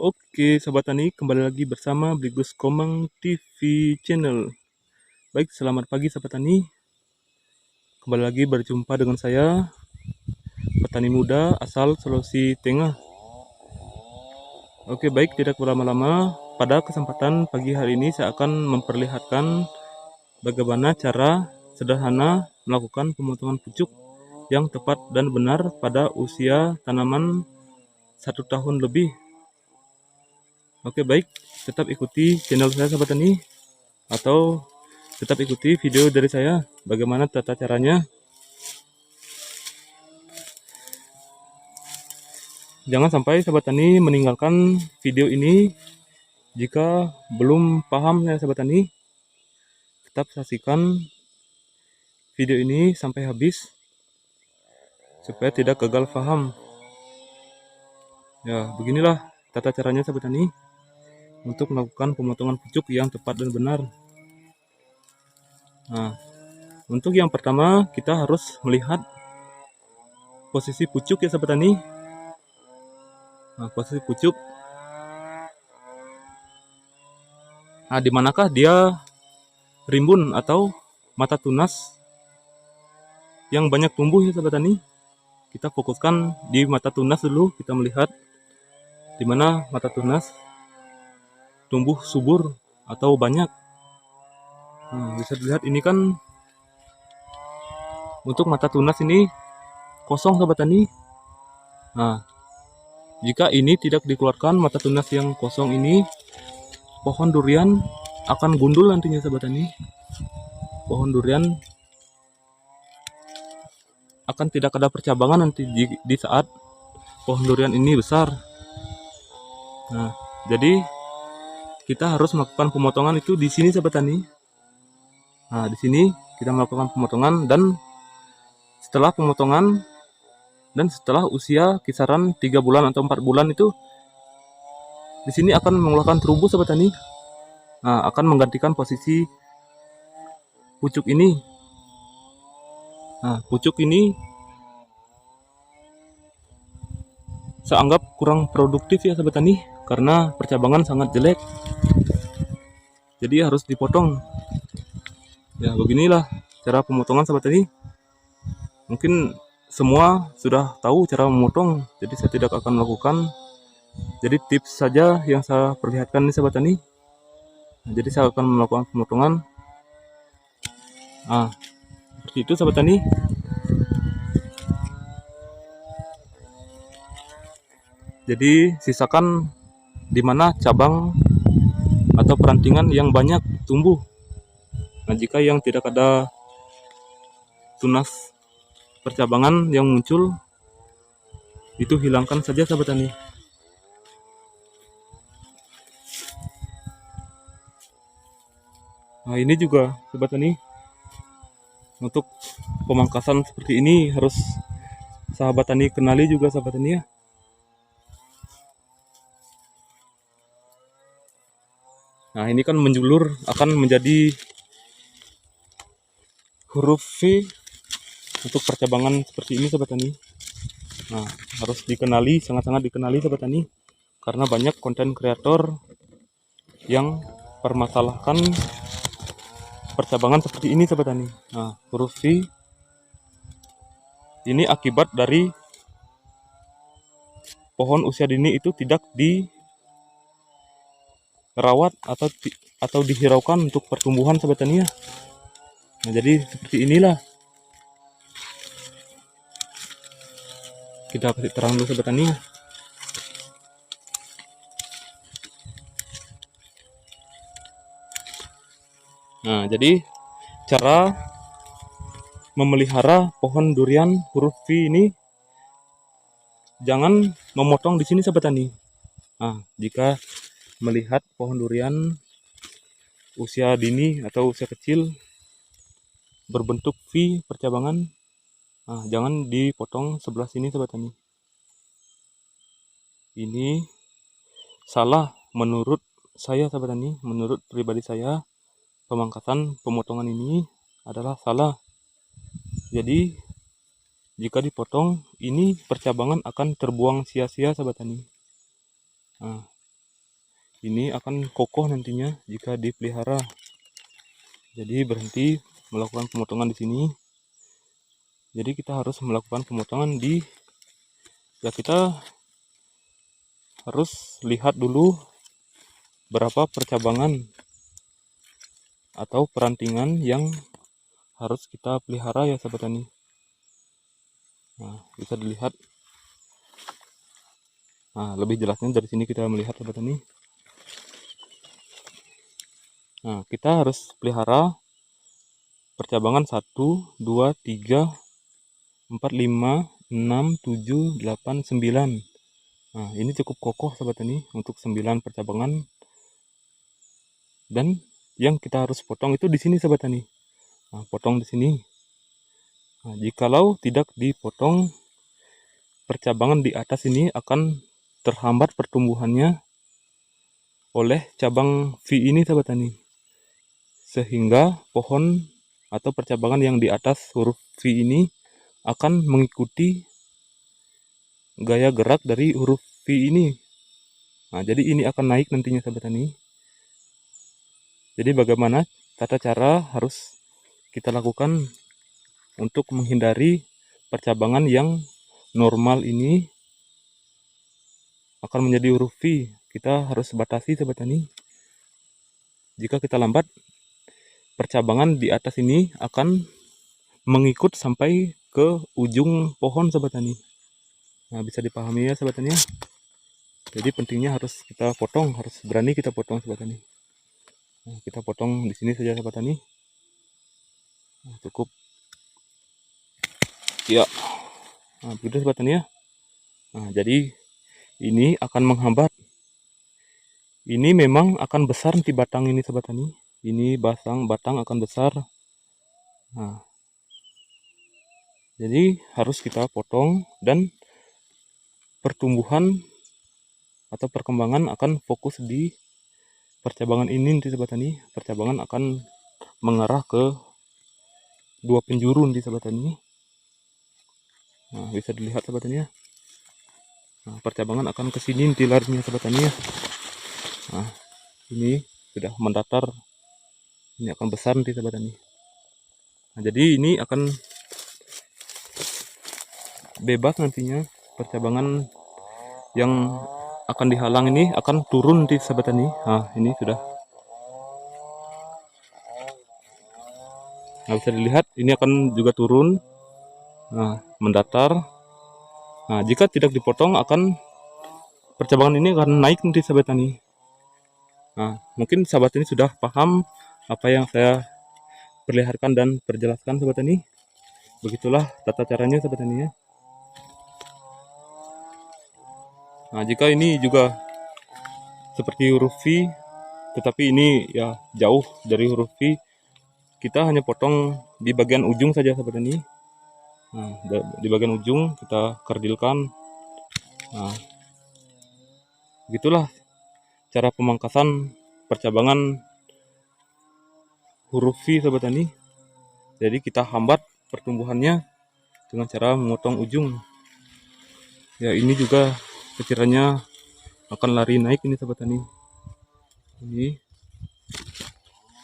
Oke, Sobat Tani, kembali lagi bersama Bligus Komang TV Channel. Baik, selamat pagi Sobat Tani. Kembali lagi berjumpa dengan saya, petani muda asal Sulawesi Tengah. Oke, baik, tidak berlama-lama. Pada kesempatan pagi hari ini saya akan memperlihatkan bagaimana cara sederhana melakukan pemotongan pucuk yang tepat dan benar pada usia tanaman 1 tahun lebih. Oke, baik, tetap ikuti channel saya Sobat Tani, atau tetap ikuti video dari saya bagaimana tata caranya. Jangan sampai Sobat Tani meninggalkan video ini jika belum paham ya Sobat Tani. Tetap saksikan video ini sampai habis supaya tidak gagal paham. Ya, beginilah tata caranya Sobat Tani untuk melakukan pemotongan pucuk yang tepat dan benar. Nah, untuk yang pertama kita harus melihat posisi pucuk ya Sobat Tani. Nah, posisi pucuk. Nah, di manakah dia rimbun atau mata tunas yang banyak tumbuh ya Sobat Tani? Kita fokuskan di mata tunas dulu, kita melihat di mana mata tunas tumbuh subur atau banyak. Nah, bisa dilihat ini kan untuk mata tunas ini kosong Sobat Tani. Nah, jika ini tidak dikeluarkan mata tunas yang kosong ini, pohon durian akan gundul nantinya Sobat Tani. Pohon durian akan tidak ada percabangan nanti di saat pohon durian ini besar. Nah, jadi kita harus melakukan pemotongan itu di sini Sobat Tani. Nah, di sini kita melakukan pemotongan, dan setelah pemotongan dan setelah usia kisaran 3 bulan atau 4 bulan itu di sini akan mengeluarkan terubu Sobat Tani. Nah, akan menggantikan posisi pucuk ini. Nah, pucuk ini saya anggap kurang produktif ya Sobat Tani, karena percabangan sangat jelek. Jadi harus dipotong. Ya, beginilah cara pemotongan Sobat Tani. Mungkin semua sudah tahu cara memotong, jadi saya tidak akan melakukan. Jadi tips saja yang saya perlihatkan nih Sobat Tani. Nah, jadi saya akan melakukan pemotongan. Nah, seperti itu Sobat Tani. Jadi sisakan di mana cabang atau perantingan yang banyak tumbuh. Nah, jika yang tidak ada tunas percabangan yang muncul, itu hilangkan saja Sobat Tani. Nah, ini juga Sobat Tani, untuk pemangkasan seperti ini harus sahabat tani kenali juga sahabat tani ya. Nah, ini kan menjulur akan menjadi huruf V untuk percabangan seperti ini sahabat tani. Nah, harus dikenali, sangat-sangat dikenali sahabat tani, karena banyak konten kreator yang permasalahkan percabangan seperti ini sahabat tani. Nah, huruf V ini akibat dari pohon usia dini itu tidak dirawat atau dihiraukan untuk pertumbuhan sahabat tani ya. Nah, jadi seperti inilah. Kita kasih terang dulu sahabat tani. Nah, jadi cara memelihara pohon durian huruf V ini, jangan memotong di sini sahabat tani. Nah, jika melihat pohon durian usia dini atau usia kecil berbentuk V percabangan, nah, jangan dipotong sebelah sini sahabat tani. Ini salah menurut saya sahabat tani, menurut pribadi saya, pemangkasan pemotongan ini adalah salah. Jadi jika dipotong ini percabangan akan terbuang sia-sia sahabat tani. Nah, ini akan kokoh nantinya jika dipelihara. Jadi berhenti melakukan pemotongan di sini. Jadi kita harus melakukan pemotongan ya kita harus lihat dulu berapa percabangan atau perantingan yang harus kita pelihara ya sahabat tani. Nah, bisa dilihat. Nah, lebih jelasnya dari sini kita melihat sahabat tani. Nah, kita harus pelihara percabangan 1, 2, 3, 4, 5, 6, 7, 8, 9. Nah, ini cukup kokoh sahabat tani untuk 9 percabangan. Dan yang kita harus potong itu di sini sahabat tani. Nah, potong di sini. Nah, jikalau tidak dipotong, percabangan di atas ini akan terhambat pertumbuhannya oleh cabang V ini sahabat tani. Sehingga pohon atau percabangan yang di atas huruf V ini akan mengikuti gaya gerak dari huruf V ini. Nah, jadi ini akan naik nantinya sahabat tani. Jadi bagaimana tata cara harus kita lakukan untuk menghindari percabangan yang normal ini akan menjadi huruf V. Kita harus batasi sahabat tani. Jika kita lambat, percabangan di atas ini akan mengikut sampai ke ujung pohon sahabat tani. Nah, bisa dipahami ya sahabat tani ya. Jadi pentingnya harus kita potong, harus berani kita potong sahabat tani. Nah, kita potong di sini saja sahabat tani. Nah, cukup. Ya. Nah, begitu sahabat tani ya. Nah, jadi ini akan menghambat. Ini memang akan besar nanti batang ini sahabat tani. Ini batang akan besar. Nah, jadi harus kita potong dan pertumbuhan atau perkembangan akan fokus di percabangan ini nanti sahabat tani. Percabangan akan mengarah ke dua penjuru nanti sahabat tani. Nah, bisa dilihat sahabat tani ya. Nah, percabangan akan ke sini nanti larinya sahabat tani ya. Nah, ini sudah mendatar. Ini akan besar nanti sahabat tani. Nah, jadi ini akan bebas nantinya, percabangan yang akan dihalang ini akan turun nanti sahabat tani. Nah, ini sudah. Nah, bisa dilihat ini akan juga turun. Nah, mendatar. Nah, jika tidak dipotong akan percabangan ini akan naik nanti sahabat tani. Nah, mungkin sahabat ini sudah paham apa yang saya perlihatkan dan perjelaskan sahabat tani. Begitulah tata caranya sahabat tani ya. Nah, jika ini juga seperti huruf V, tetapi ini ya jauh dari huruf V, kita hanya potong di bagian ujung saja sahabat tani. Nah, di bagian ujung kita kerdilkan. Nah, begitulah cara pemangkasan percabangan huruf V sahabat tani. Jadi kita hambat pertumbuhannya dengan cara memotong ujung. Ya, ini juga sekiranya akan lari naik ini sahabat tani. Ini.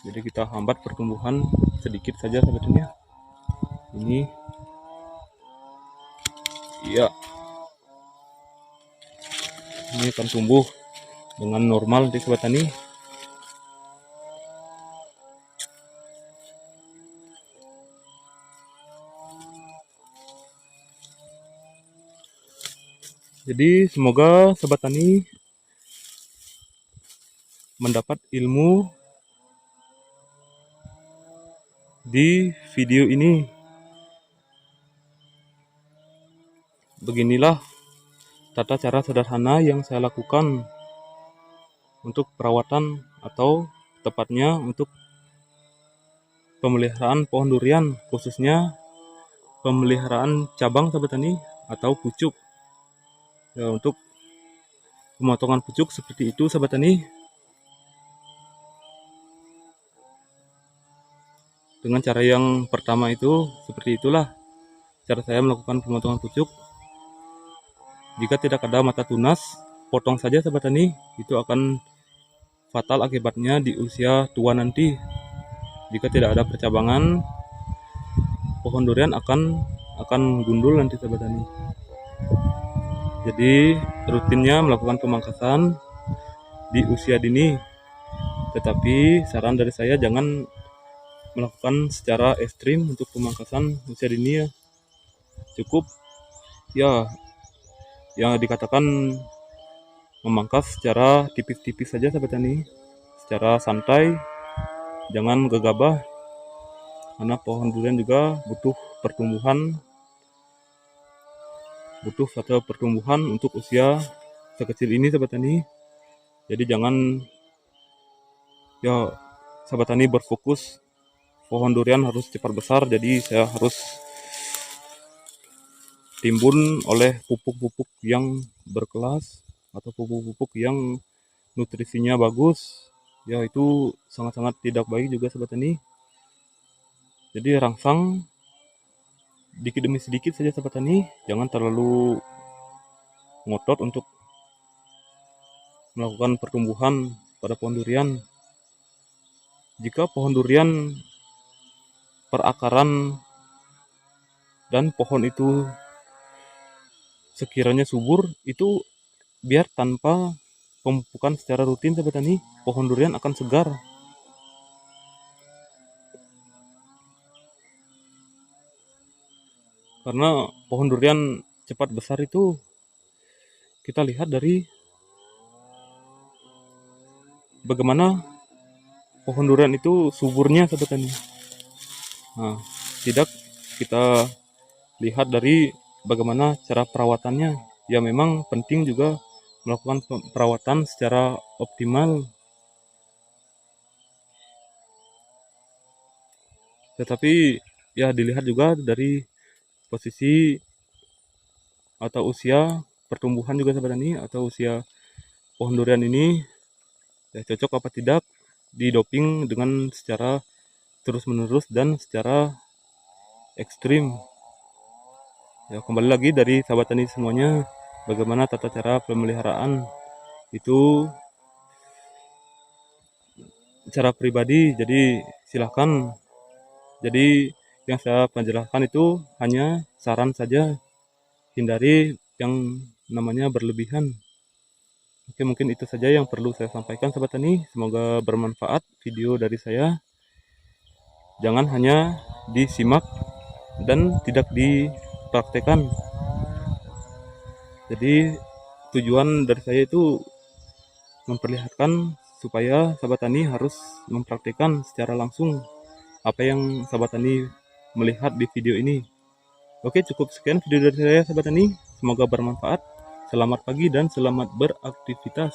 Jadi kita hambat pertumbuhan sedikit saja sahabat tani ya. Ini. Iya. Ini akan tumbuh dengan normal di sahabat tani. Jadi semoga sahabat tani mendapat ilmu di video ini. Beginilah tata cara sederhana yang saya lakukan untuk perawatan atau tepatnya untuk pemeliharaan pohon durian, khususnya pemeliharaan cabang sahabat tani atau pucuk. Ya, untuk pemotongan pucuk seperti itu sahabat tani. Dengan cara yang pertama itu seperti itulah cara saya melakukan pemotongan pucuk. Jika tidak ada mata tunas, potong saja sahabat tani, itu akan fatal akibatnya di usia tua nanti. Jika tidak ada percabangan, pohon durian akan gundul nanti sahabat tani. Jadi rutinnya melakukan pemangkasan di usia dini. Tetapi saran dari saya jangan melakukan secara ekstrim untuk pemangkasan usia dini ya. Cukup ya yang dikatakan memangkas secara tipis-tipis saja sahabat tani, secara santai, jangan gegabah, karena pohon durian juga butuh satu pertumbuhan untuk usia sekecil ini sahabat tani. Jadi jangan ya sahabat tani berfokus pohon durian harus cepat besar, jadi saya harus timbun oleh pupuk-pupuk yang berkelas atau pupuk-pupuk yang nutrisinya bagus. Ya itu sangat-sangat tidak baik juga sahabat tani. Jadi rangsang sedikit demi sedikit saja sahabat tani, jangan terlalu ngotot untuk melakukan pertumbuhan pada pohon durian. Jika pohon durian perakaran dan pohon itu sekiranya subur, itu biar tanpa pemupukan secara rutin sahabat tani, pohon durian akan segar. Karena pohon durian cepat besar itu kita lihat dari bagaimana pohon durian itu suburnya sahabat tani. Nah, tidak kita lihat dari bagaimana cara perawatannya. Ya memang penting juga melakukan perawatan secara optimal. Tetapi ya dilihat juga dari posisi atau usia pertumbuhan juga sahabat tani, atau usia pohon durian ini ya cocok apa tidak didoping dengan secara terus-menerus dan secara ekstrim. Ya kembali lagi dari sahabat tani semuanya, bagaimana tata cara pemeliharaan itu secara pribadi. Jadi silahkan. Jadi yang saya penjelaskan itu hanya saran saja, hindari yang namanya berlebihan. Oke, mungkin itu saja yang perlu saya sampaikan sahabat tani. Semoga bermanfaat video dari saya. Jangan hanya disimak dan tidak dipraktekkan. Jadi tujuan dari saya itu memperlihatkan supaya sahabat tani harus mempraktekkan secara langsung apa yang sahabat tani melihat di video ini. Oke, cukup sekian video dari saya sahabat tani. Semoga bermanfaat. Selamat pagi dan selamat beraktivitas.